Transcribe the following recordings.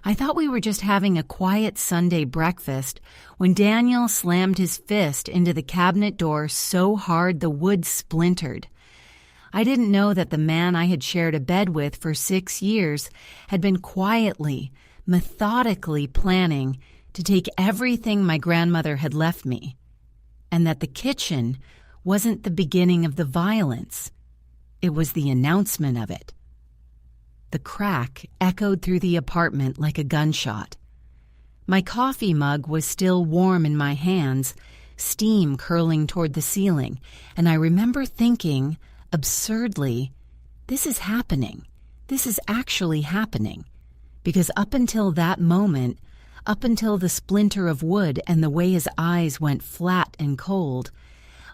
I thought we were just having a quiet Sunday breakfast when Daniel slammed his fist into the cabinet door so hard the wood splintered. I didn't know that the man I had shared a bed with for 6 years had been quietly, methodically planning to take everything my grandmother had left me, and that the kitchen wasn't the beginning of the violence. It was the announcement of it. The crack echoed through the apartment like a gunshot. My coffee mug was still warm in my hands, steam curling toward the ceiling, and I remember thinking, absurdly, this is happening. This is actually happening. Because up until that moment, up until the splinter of wood and the way his eyes went flat and cold,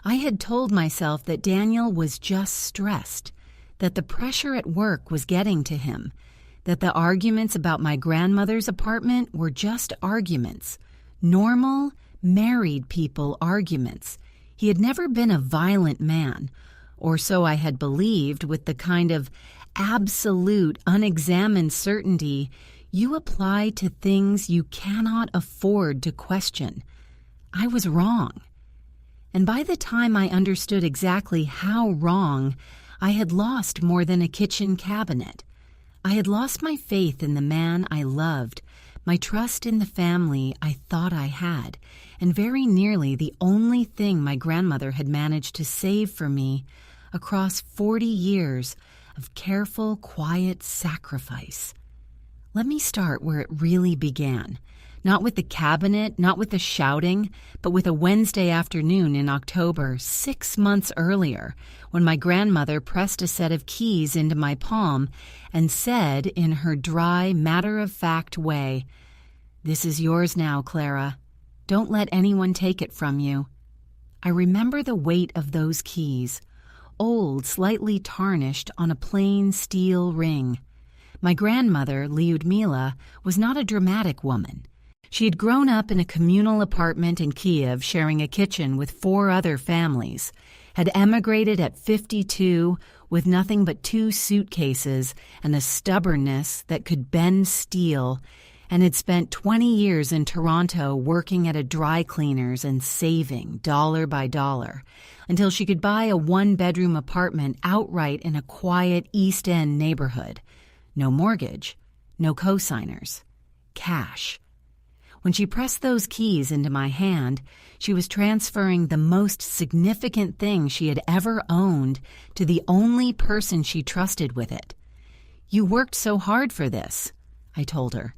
I had told myself that Daniel was just stressed, that the pressure at work was getting to him, that the arguments about my grandmother's apartment were just arguments, normal, married people arguments. He had never been a violent man, or so I had believed, with the kind of absolute, unexamined certainty you apply to things you cannot afford to question. I was wrong. And by the time I understood exactly how wrong, I had lost more than a kitchen cabinet. I had lost my faith in the man I loved, my trust in the family I thought I had, and very nearly the only thing my grandmother had managed to save for me across 40 years of careful, quiet sacrifice. Let me start where it really began. Not with the cabinet, not with the shouting, but with a Wednesday afternoon in October, 6 months earlier, when my grandmother pressed a set of keys into my palm and said in her dry, matter-of-fact way, "This is yours now, Clara. Don't let anyone take it from you." I remember the weight of those keys, old, slightly tarnished on a plain steel ring. My grandmother, Lyudmila, was not a dramatic woman. She had grown up in a communal apartment in Kiev, sharing a kitchen with 4 other families, had emigrated at 52 with nothing but 2 suitcases and a stubbornness that could bend steel, and had spent 20 years in Toronto working at a dry cleaner's and saving dollar by dollar until she could buy a 1-bedroom apartment outright in a quiet East End neighborhood. No mortgage, no co-signers, cash. When she pressed those keys into my hand, she was transferring the most significant thing she had ever owned to the only person she trusted with it. "You worked so hard for this," I told her.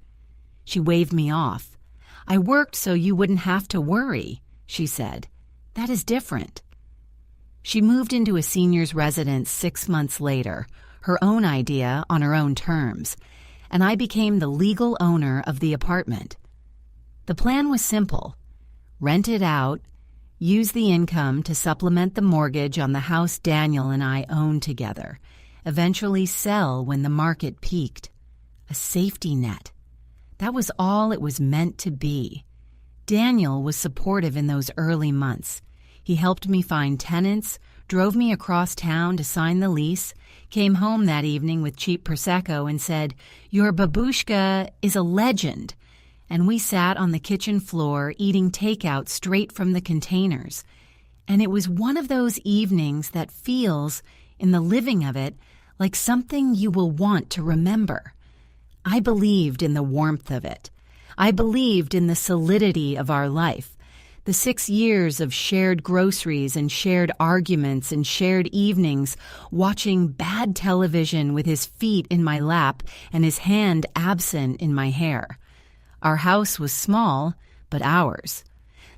She waved me off. "I worked so you wouldn't have to worry," she said. "That is different." She moved into a senior's residence 6 months later, her own idea on her own terms, and I became the legal owner of the apartment. The plan was simple: rent it out, use the income to supplement the mortgage on the house Daniel and I owned together, eventually sell when the market peaked. A safety net. That was all it was meant to be. Daniel was supportive in those early months. He helped me find tenants, drove me across town to sign the lease, came home that evening with cheap Prosecco and said, "Your babushka is a legend." And we sat on the kitchen floor eating takeout straight from the containers. And it was one of those evenings that feels, in the living of it, like something you will want to remember. I believed in the warmth of it. I believed in the solidity of our life. The 6 years of shared groceries and shared arguments and shared evenings, watching bad television with his feet in my lap and his hand absent in my hair. Our house was small, but ours.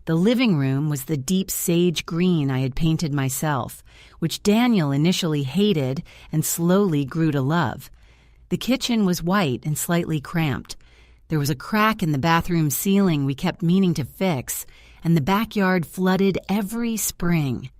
The living room was the deep sage green I had painted myself, which Daniel initially hated and slowly grew to love. The kitchen was white and slightly cramped. There was a crack in the bathroom ceiling we kept meaning to fix, and the backyard flooded every spring.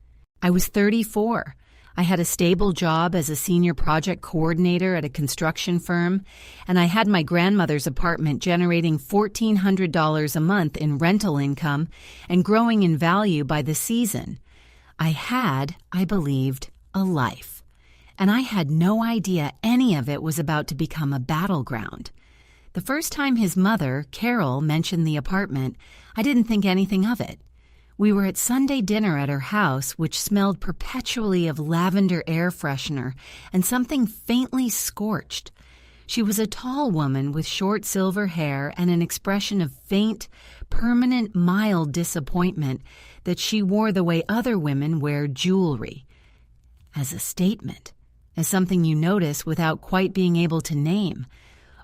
I was 34. I had a stable job as a senior project coordinator at a construction firm, and I had my grandmother's apartment generating $1,400 a month in rental income and growing in value by the season. I had, I believed, a life, and I had no idea any of it was about to become a battleground. The first time his mother, Carol, mentioned the apartment, I didn't think anything of it. We were at Sunday dinner at her house, which smelled perpetually of lavender air freshener and something faintly scorched. She was a tall woman with short silver hair and an expression of faint, permanent, mild disappointment that she wore the way other women wear jewelry. As a statement, as something you notice without quite being able to name.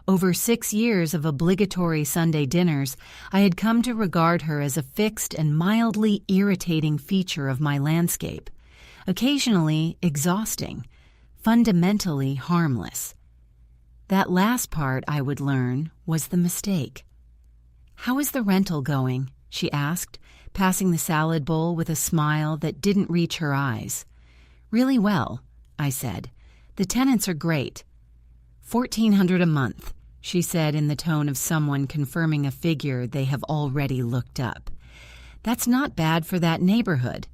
Over 6 years of obligatory Sunday dinners, I had come to regard her as a fixed and mildly irritating feature of my landscape, occasionally exhausting, fundamentally harmless. That last part, I would learn, was the mistake. "How is the rental going?" she asked, passing the salad bowl with a smile that didn't reach her eyes. "Really well," I said. "The tenants are great." $1,400 a month, she said in the tone of someone confirming a figure they have already looked up. "That's not bad for that neighborhood."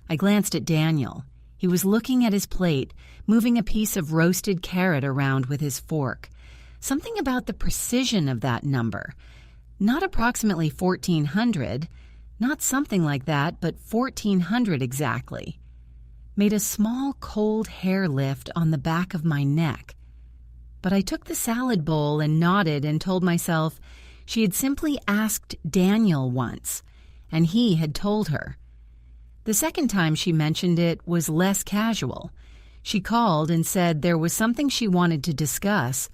I glanced at Daniel. He was looking at his plate, moving a piece of roasted carrot around with his fork. Something about the precision of that number. Not approximately 1,400, not something like that, but 1,400 exactly. Made a small cold hair lift on the back of my neck. But I took the salad bowl and nodded and told myself she had simply asked Daniel once, and he had told her. The second time she mentioned it was less casual. She called and said there was something she wanted to discuss,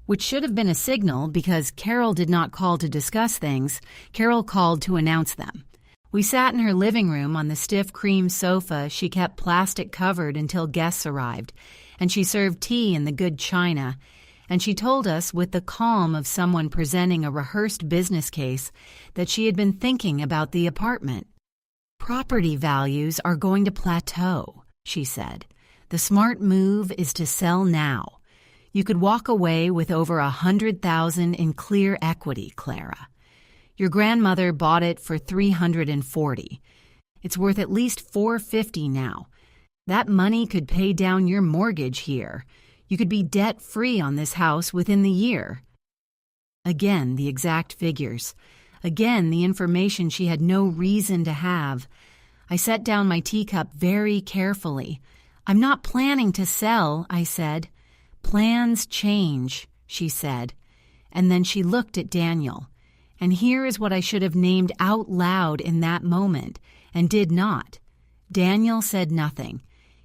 which should have been a signal because Carol did not call to discuss things. Carol called to announce them. We sat in her living room on the stiff cream sofa she kept plastic covered until guests arrived, and she served tea in the good china, and she told us with the calm of someone presenting a rehearsed business case that she had been thinking about the apartment. "Property values are going to plateau," she said. "The smart move is to sell now. You could walk away with over $100,000 in clear equity, Clara. Your grandmother bought it for $340. It's worth at least $450 now. That money could pay down your mortgage here. You could be debt-free on this house within the year." Again, the exact figures. Again, the information she had no reason to have. I set down my teacup very carefully. "I'm not planning to sell," I said. "Plans change," she said. And then she looked at Daniel. And here is what I should have named out loud in that moment, and did not. Daniel said nothing.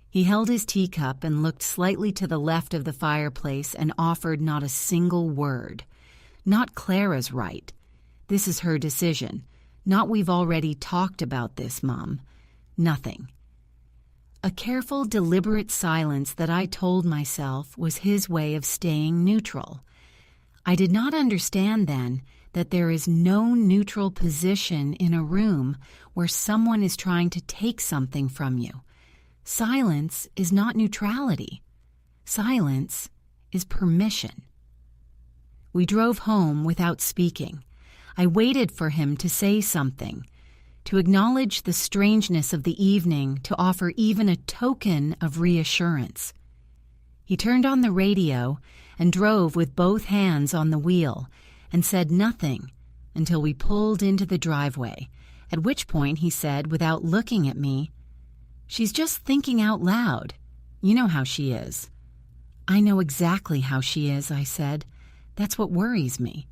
He held his teacup and looked slightly to the left of the fireplace and offered not a single word. Not Clara's right. This is her decision. Not we've already talked about this, Mom. Nothing. A careful, deliberate silence that I told myself was his way of staying neutral. I did not understand then that there is no neutral position in a room where someone is trying to take something from you. Silence is not neutrality. Silence is permission. We drove home without speaking. I waited for him to say something, to acknowledge the strangeness of the evening, to offer even a token of reassurance. He turned on the radio and drove with both hands on the wheel and said nothing until we pulled into the driveway, at which point he said, without looking at me, "She's just thinking out loud. You know how she is." "I know exactly how she is," I said. "That's what worries me."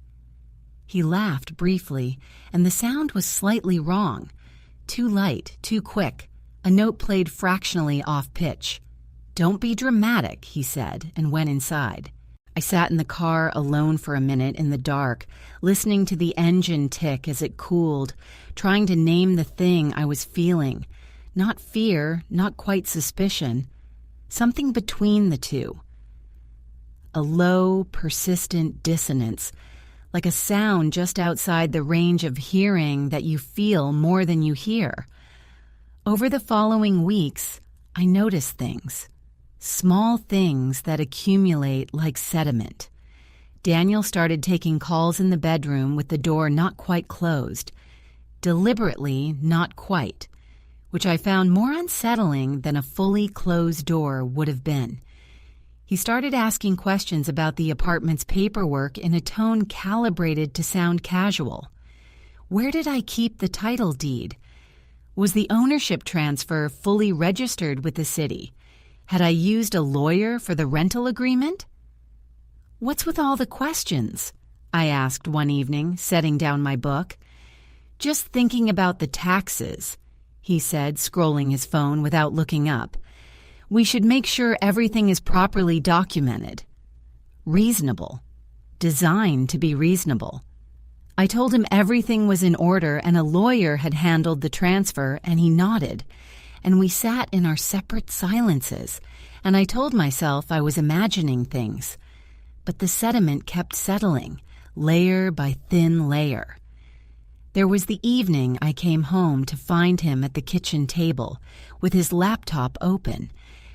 He laughed briefly, and the sound was slightly wrong. Too light, too quick. A note played fractionally off pitch. "Don't be dramatic," he said, and went inside. I sat in the car alone for a minute in the dark, listening to the engine tick as it cooled, trying to name the thing I was feeling. Not fear, not quite suspicion. Something between the two. A low, persistent dissonance, like a sound just outside the range of hearing that you feel more than you hear. Over the following weeks, I noticed things. Small things that accumulate like sediment. Daniel started taking calls in the bedroom with the door not quite closed. Deliberately not quite, which I found more unsettling than a fully closed door would have been. He started asking questions about the apartment's paperwork in a tone calibrated to sound casual. Where did I keep the title deed? Was the ownership transfer fully registered with the city? Had I used a lawyer for the rental agreement? "What's with all the questions?" I asked one evening, setting down my book. "Just thinking about the taxes," he said, scrolling his phone without looking up. "We should make sure everything is properly documented." Reasonable. Designed to be reasonable. I told him everything was in order and a lawyer had handled the transfer, and he nodded. And we sat in our separate silences, and I told myself I was imagining things. But the sediment kept settling, layer by thin layer. There was the evening I came home to find him at the kitchen table, with his laptop open,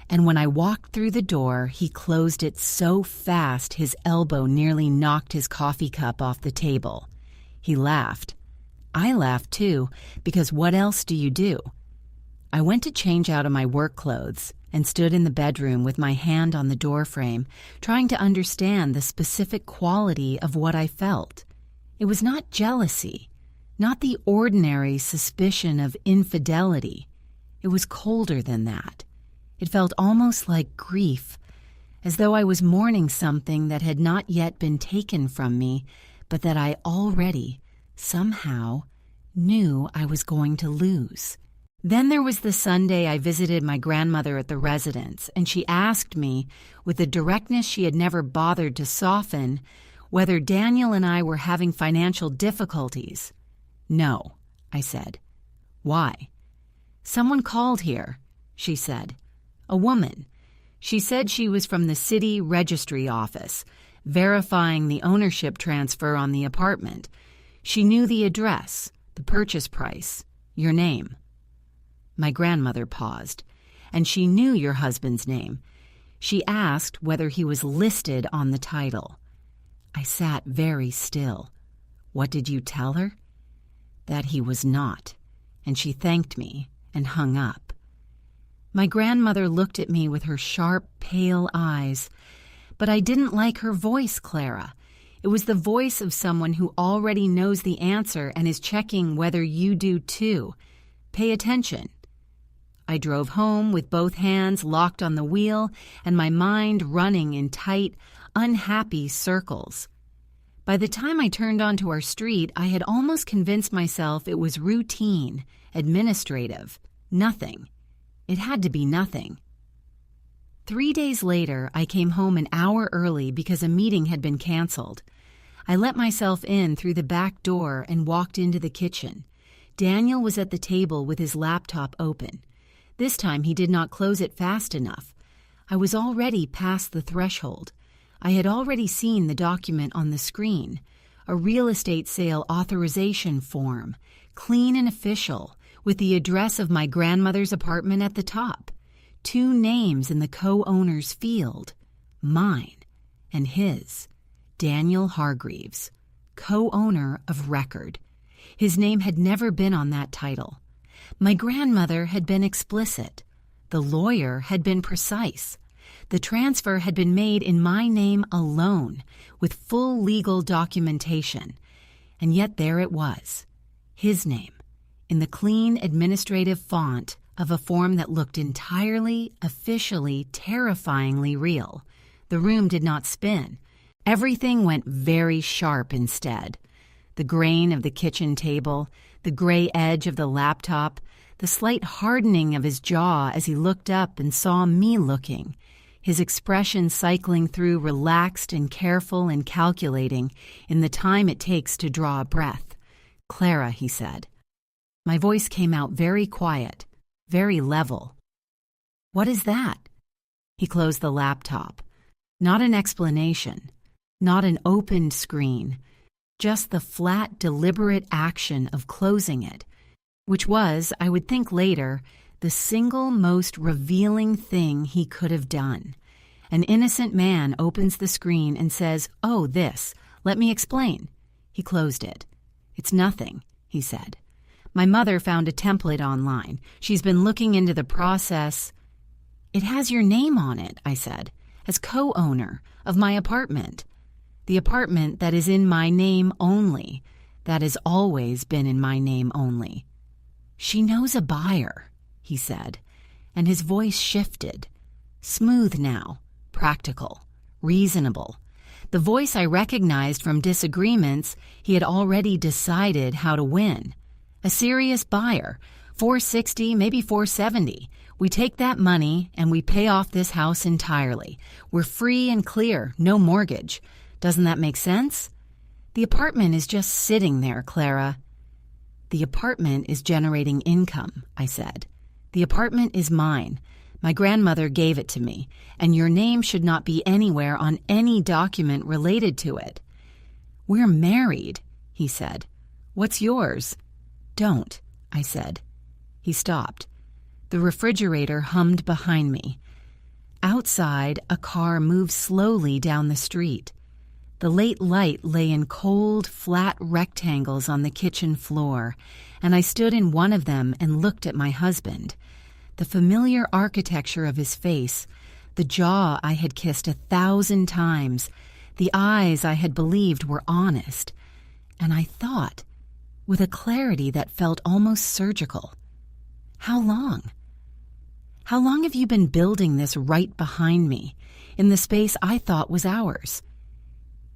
and when I walked through the door, he closed it so fast his elbow nearly knocked his coffee cup off the table. He laughed. I laughed too, because what else do you do? I went to change out of my work clothes and stood in the bedroom with my hand on the doorframe, trying to understand the specific quality of what I felt. It was not jealousy, not the ordinary suspicion of infidelity. It was colder than that. It felt almost like grief, as though I was mourning something that had not yet been taken from me, but that I already, somehow, knew I was going to lose. Then there was the Sunday I visited my grandmother at the residence, and she asked me, with a directness she had never bothered to soften, whether Daniel and I were having financial difficulties. "No," I said. "Why?" "Someone called here," she said. "A woman. She said she was from the city registry office, verifying the ownership transfer on the apartment. She knew the address, the purchase price, your name." My grandmother paused. "And she knew your husband's name. She asked whether he was listed on the title." I sat very still. "What did you tell her?" "That he was not," and she thanked me and hung up. My grandmother looked at me with her sharp, pale eyes. "But I didn't like her voice, Clara. It was the voice of someone who already knows the answer and is checking whether you do too. Pay attention." I drove home with both hands locked on the wheel and my mind running in tight, unhappy circles. By the time I turned onto our street, I had almost convinced myself it was routine, administrative, nothing. It had to be nothing. 3 days later, I came home an hour early because a meeting had been canceled. I let myself in through the back door and walked into the kitchen. Daniel was at the table with his laptop open. This time he did not close it fast enough. I was already past the threshold. I had already seen the document on the screen, a real estate sale authorization form, clean and official, with the address of my grandmother's apartment at the top. 2 names in the co-owner's field, mine and his, Daniel Hargreaves, co-owner of record. His name had never been on that title. My grandmother had been explicit. The lawyer had been precise. The transfer had been made in my name alone, with full legal documentation. And yet there it was, his name, in the clean administrative font of a form that looked entirely, officially, terrifyingly real. The room did not spin. Everything went very sharp instead. The grain of the kitchen table, the gray edge of the laptop, the slight hardening of his jaw as he looked up and saw me looking, his expression cycling through relaxed and careful and calculating in the time it takes to draw a breath. "Clara," he said. My voice came out very quiet, very level. "What is that?" He closed the laptop. Not an explanation, not an opened screen, just the flat, deliberate action of closing it, which was, I would think later, the single most revealing thing he could have done. An innocent man opens the screen and says, "Oh, this, let me explain." He closed it. "It's nothing," he said. "My mother found a template online. She's been looking into the process." "It has your name on it," I said, as co-owner of my apartment. The apartment that is in my name only, that has always been in my name only. She knows a buyer, he said, and his voice shifted. Smooth now, practical, reasonable. The voice I recognized from disagreements he had already decided how to win. A serious buyer, $460, maybe $470. We take that money and we pay off this house entirely. We're free and clear, no mortgage. Doesn't that make sense? The apartment is just sitting there, Clara. The apartment is generating income, I said. The apartment is mine. My grandmother gave it to me, and your name should not be anywhere on any document related to it. We're married, he said. What's yours? Don't, I said. He stopped. The refrigerator hummed behind me. Outside, a car moved slowly down the street. The late light lay in cold, flat rectangles on the kitchen floor, and I stood in one of them and looked at my husband. The familiar architecture of his face, the jaw I had kissed 1,000 times, the eyes I had believed were honest. And I thought, with a clarity that felt almost surgical, how long? How long have you been building this right behind me, in the space I thought was ours?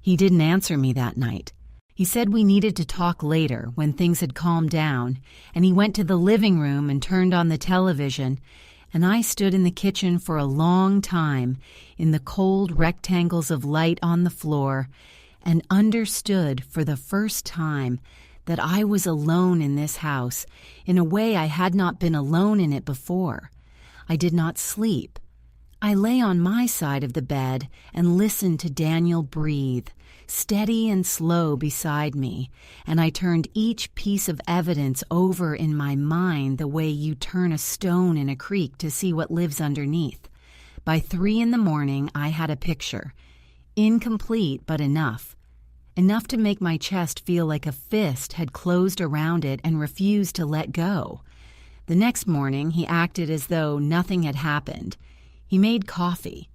He didn't answer me that night. He said we needed to talk later when things had calmed down, and he went to the living room and turned on the television, and I stood in the kitchen for a long time in the cold rectangles of light on the floor and understood for the first time that I was alone in this house in a way I had not been alone in it before. I did not sleep. I lay on my side of the bed and listened to Daniel breathe, steady and slow beside me, and I turned each piece of evidence over in my mind the way you turn a stone in a creek to see what lives underneath. By 3 a.m, I had a picture. Incomplete, but enough. Enough to make my chest feel like a fist had closed around it and refused to let go. The next morning, he acted as though nothing had happened. He made coffee.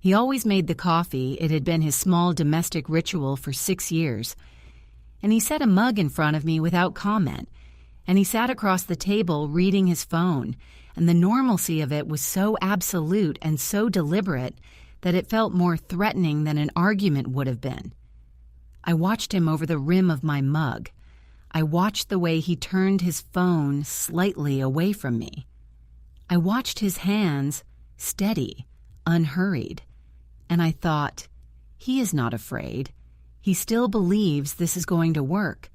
He always made the coffee. It had been his small domestic ritual for 6 years. And he set a mug in front of me without comment. And he sat across the table reading his phone. And the normalcy of it was so absolute and so deliberate that it felt more threatening than an argument would have been. I watched him over the rim of my mug. I watched the way he turned his phone slightly away from me. I watched his hands, steady, unhurried, and I thought, he is not afraid. He still believes this is going to work.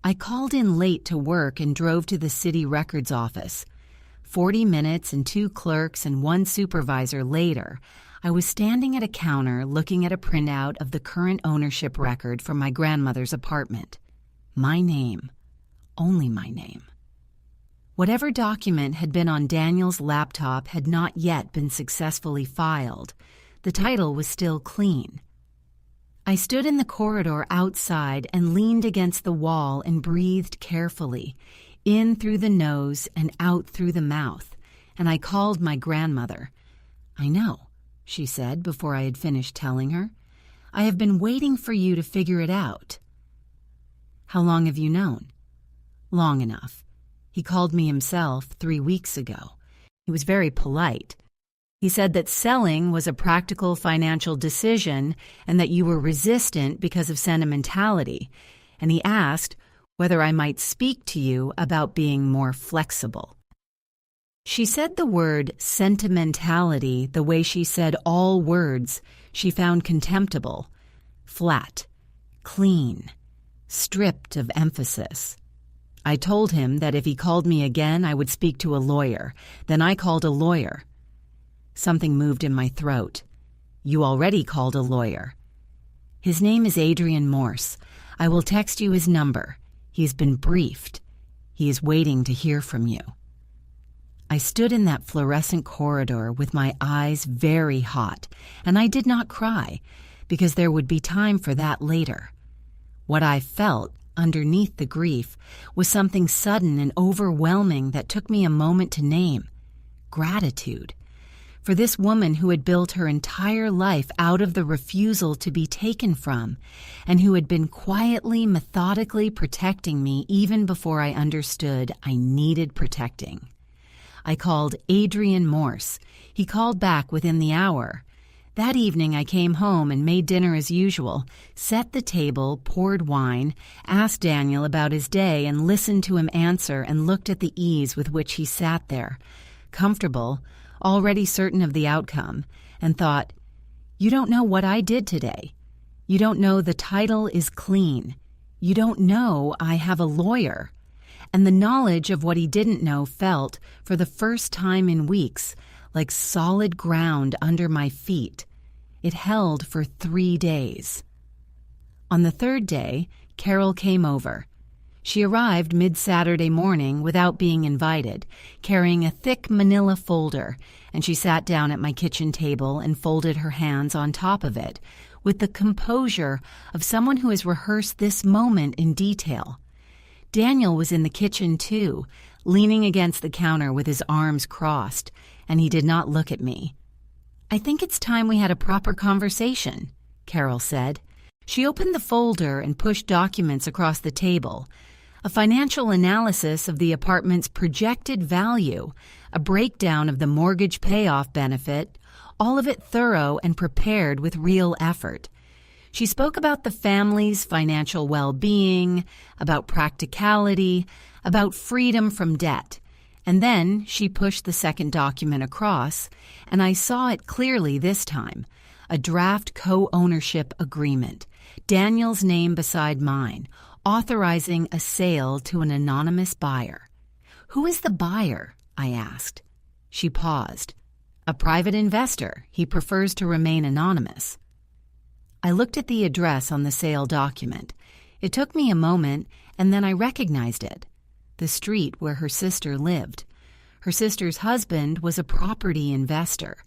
I called in late to work and drove to the city records office. 40 minutes and 2 clerks and 1 supervisor later, I was standing at a counter looking at a printout of the current ownership record for my grandmother's apartment. My name, only my name. Whatever document had been on Daniel's laptop had not yet been successfully filed. The title was still clean. I stood in the corridor outside and leaned against the wall and breathed carefully, in through the nose and out through the mouth, and I called my grandmother. "I know," she said before I had finished telling her. "I have been waiting for you to figure it out." "How long have you known?" "Long enough. He called me himself 3 weeks ago. He was very polite. He said that selling was a practical financial decision and that you were resistant because of sentimentality, and he asked whether I might speak to you about being more flexible." She said the word sentimentality the way she said all words she found contemptible, flat, clean, stripped of emphasis. I told him that if he called me again, I would speak to a lawyer. Then I called a lawyer. Something moved in my throat. "You already called a lawyer." "His name is Adrian Morse. I will text you his number. He's been briefed. He is waiting to hear from you." I stood in that fluorescent corridor with my eyes very hot, and I did not cry, because there would be time for that later. What I felt underneath the grief was something sudden and overwhelming that took me a moment to name: gratitude. for this woman who had built her entire life out of the refusal to be taken from, and who had been quietly, methodically protecting me even before I understood I needed protecting. I called Adrian Morse. He called back within the hour. That evening I came home and made dinner as usual, set the table, poured wine, asked Daniel about his day and listened to him answer and looked at the ease with which he sat there, comfortable, already certain of the outcome, and thought, "You don't know what I did today. You don't know the title is clean. You don't know I have a lawyer." And the knowledge of what he didn't know felt, for the first time in weeks, like solid ground under my feet. It held for 3 days. On the third day, Carol came over. She arrived mid-Saturday morning without being invited, carrying a thick manila folder, and she sat down at my kitchen table and folded her hands on top of it, with the composure of someone who has rehearsed this moment in detail. Daniel was in the kitchen too, leaning against the counter with his arms crossed, and he did not look at me. "I think it's time we had a proper conversation," Carol said. She opened the folder and pushed documents across the table. A financial analysis of the apartment's projected value, a breakdown of the mortgage payoff benefit, all of it thorough and prepared with real effort. She spoke about the family's financial well-being, about practicality, about freedom from debt. And then she pushed the second document across, and I saw it clearly this time, a draft co-ownership agreement, Daniel's name beside mine, authorizing a sale to an anonymous buyer. "Who is the buyer?" I asked. She paused. "A private investor. He prefers to remain anonymous." I looked at the address on the sale document. It took me a moment, and then I recognized it. The street where her sister lived. Her sister's husband was a property investor.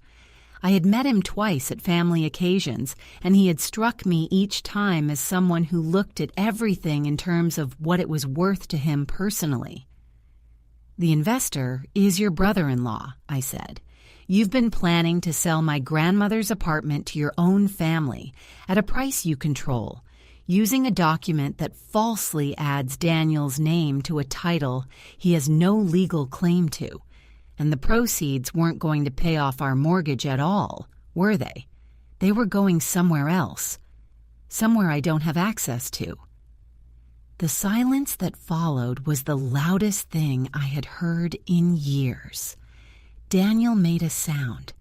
I had met him twice at family occasions, and he had struck me each time as someone who looked at everything in terms of what it was worth to him personally. "The investor is your brother-in-law," I said. "You've been planning to sell my grandmother's apartment to your own family at a price you control, using a document that falsely adds Daniel's name to a title he has no legal claim to. And the proceeds weren't going to pay off our mortgage at all, were they? They were going somewhere else, somewhere I don't have access to." The silence that followed was the loudest thing I had heard in years. Daniel made a sound.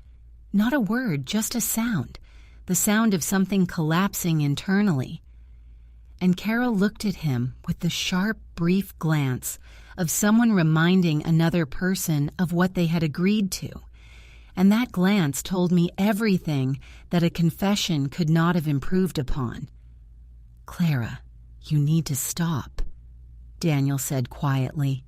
Not a word, just a sound. The sound of something collapsing internally. And Carol looked at him with the sharp, brief glance of someone reminding another person of what they had agreed to. And that glance told me everything that a confession could not have improved upon. "Clara, you need to stop," Daniel said quietly.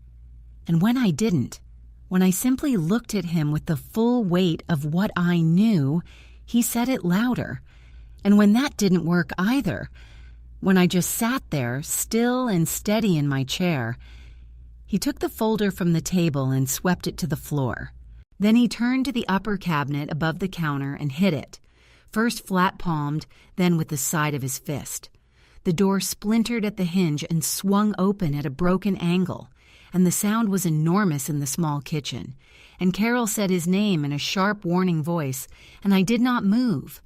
And when I didn't, when I simply looked at him with the full weight of what I knew, he said it louder. And when that didn't work either, when I just sat there, still and steady in my chair, he took the folder from the table and swept it to the floor. Then he turned to the upper cabinet above the counter and hit it, first flat-palmed, then with the side of his fist. The door splintered at the hinge and swung open at a broken angle, and the sound was enormous in the small kitchen. And Carol said his name in a sharp, warning voice, and I did not move.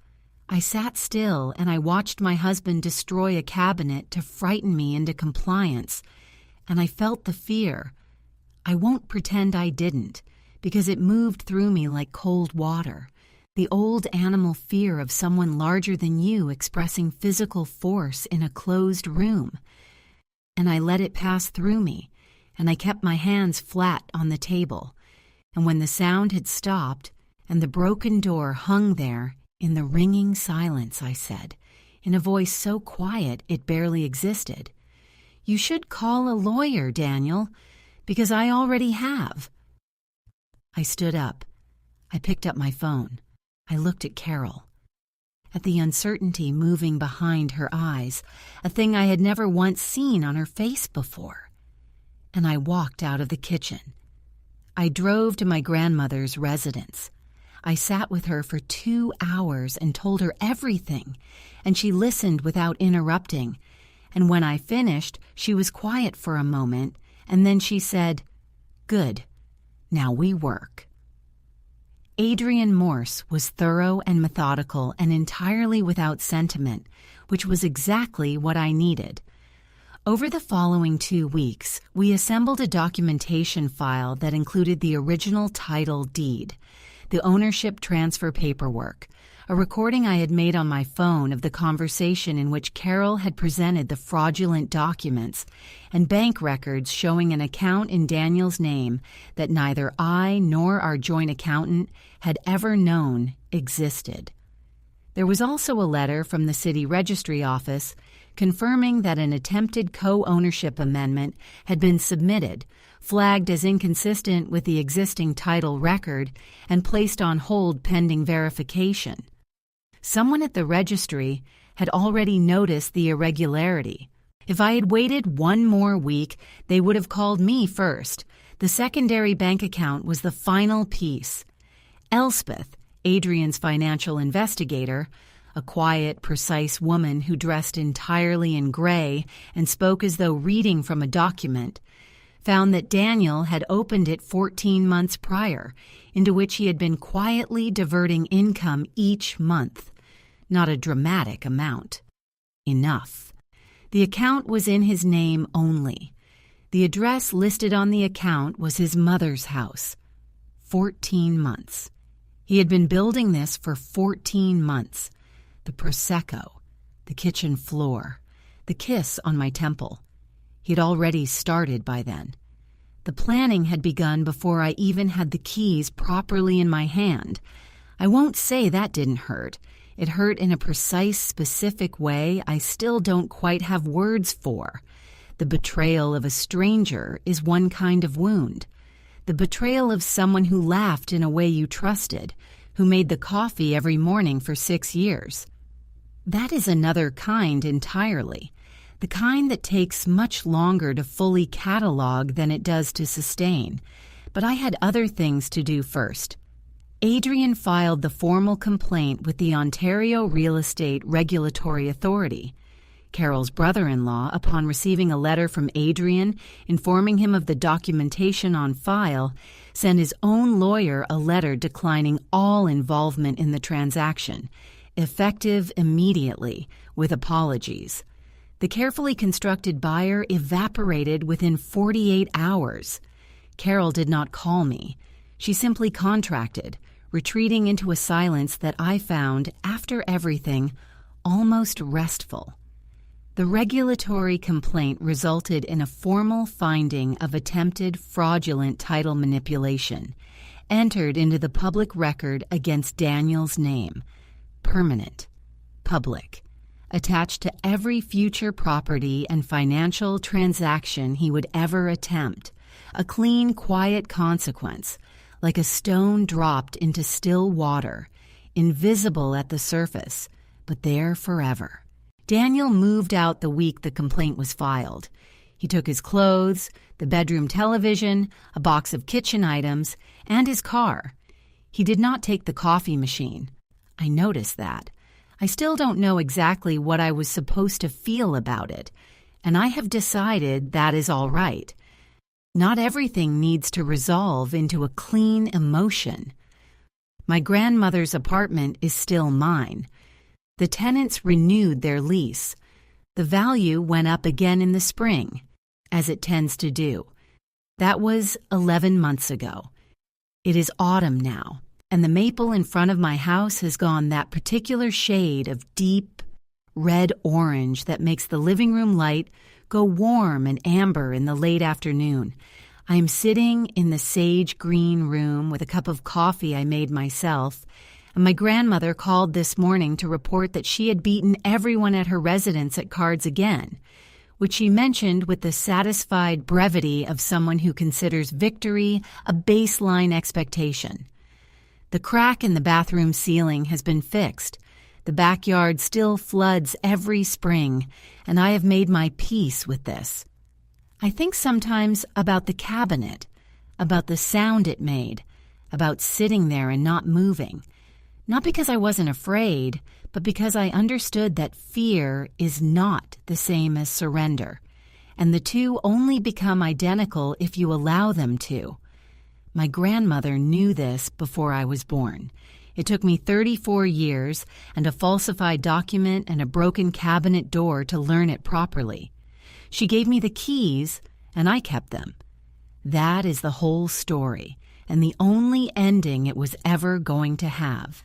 I sat still, and I watched my husband destroy a cabinet to frighten me into compliance, and I felt the fear. I won't pretend I didn't, because it moved through me like cold water, the old animal fear of someone larger than you expressing physical force in a closed room. And I let it pass through me, and I kept my hands flat on the table. And when the sound had stopped, and the broken door hung there in the ringing silence, I said, in a voice so quiet it barely existed, "You should call a lawyer, Daniel, because I already have." I stood up. I picked up my phone. I looked at Carol. At the uncertainty moving behind her eyes, a thing I had never once seen on her face before. And I walked out of the kitchen. I drove to my grandmother's residence. I sat with her for 2 hours and told her everything, and she listened without interrupting. And when I finished, she was quiet for a moment, and then she said, "Good. Now we work." Adrienne Morse was thorough and methodical and entirely without sentiment, which was exactly what I needed. Over the following 2 weeks, we assembled a documentation file that included the original title deed, the ownership transfer paperwork, a recording I had made on my phone of the conversation in which Carol had presented the fraudulent documents, and bank records showing an account in Daniel's name that neither I nor our joint accountant had ever known existed. There was also a letter from the city registry office confirming that an attempted co-ownership amendment had been submitted, flagged as inconsistent with the existing title record, and placed on hold pending verification. Someone at the registry had already noticed the irregularity. If I had waited 1 more week, they would have called me first. The secondary bank account was the final piece. Elspeth, Adrienne's financial investigator, a quiet, precise woman who dressed entirely in gray and spoke as though reading from a document, found that Daniel had opened it 14 months prior, into which he had been quietly diverting income each month. Not a dramatic amount. Enough. The account was in his name only. The address listed on the account was his mother's house. 14 months. He had been building this for 14 months. The Prosecco, the kitchen floor, the kiss on my temple. He'd already started by then. The planning had begun before I even had the keys properly in my hand. I won't say that didn't hurt. It hurt in a precise, specific way I still don't quite have words for. The betrayal of a stranger is one kind of wound. The betrayal of someone who laughed in a way you trusted, who made the coffee every morning for 6 years. That is another kind entirely, the kind that takes much longer to fully catalog than it does to sustain. But I had other things to do first. Adrienne filed the formal complaint with the Ontario Real Estate Regulatory Authority. Carol's brother-in-law, upon receiving a letter from Adrienne informing him of the documentation on file, sent his own lawyer a letter declining all involvement in the transaction, effective immediately, with apologies. The carefully constructed buyer evaporated within 48 hours. Carol did not call me. She simply contracted, retreating into a silence that I found, after everything, almost restful. The regulatory complaint resulted in a formal finding of attempted fraudulent title manipulation, entered into the public record against Daniel's name, permanent, public, attached to every future property and financial transaction he would ever attempt, a clean, quiet consequence, like a stone dropped into still water, invisible at the surface, but there forever. Daniel moved out the week the complaint was filed. He took his clothes, the bedroom television, a box of kitchen items, and his car. He did not take the coffee machine. I noticed that. I still don't know exactly what I was supposed to feel about it, and I have decided that is all right. Not everything needs to resolve into a clean emotion. My grandmother's apartment is still mine. The tenants renewed their lease. The value went up again in the spring, as it tends to do. That was 11 months ago. It is autumn now, and the maple in front of my house has gone that particular shade of deep red-orange that makes the living room light go warm and amber in the late afternoon. I am sitting in the sage green room with a cup of coffee I made myself, and my grandmother called this morning to report that she had beaten everyone at her residence at cards again, which she mentioned with the satisfied brevity of someone who considers victory a baseline expectation. The crack in the bathroom ceiling has been fixed. The backyard still floods every spring, and I have made my peace with this. I think sometimes about the cabinet, about the sound it made, about sitting there and not moving. Not because I wasn't afraid, but because I understood that fear is not the same as surrender, and the two only become identical if you allow them to. My grandmother knew this before I was born. It took me 34 years and a falsified document and a broken cabinet door to learn it properly. She gave me the keys, and I kept them. That is the whole story, and the only ending it was ever going to have.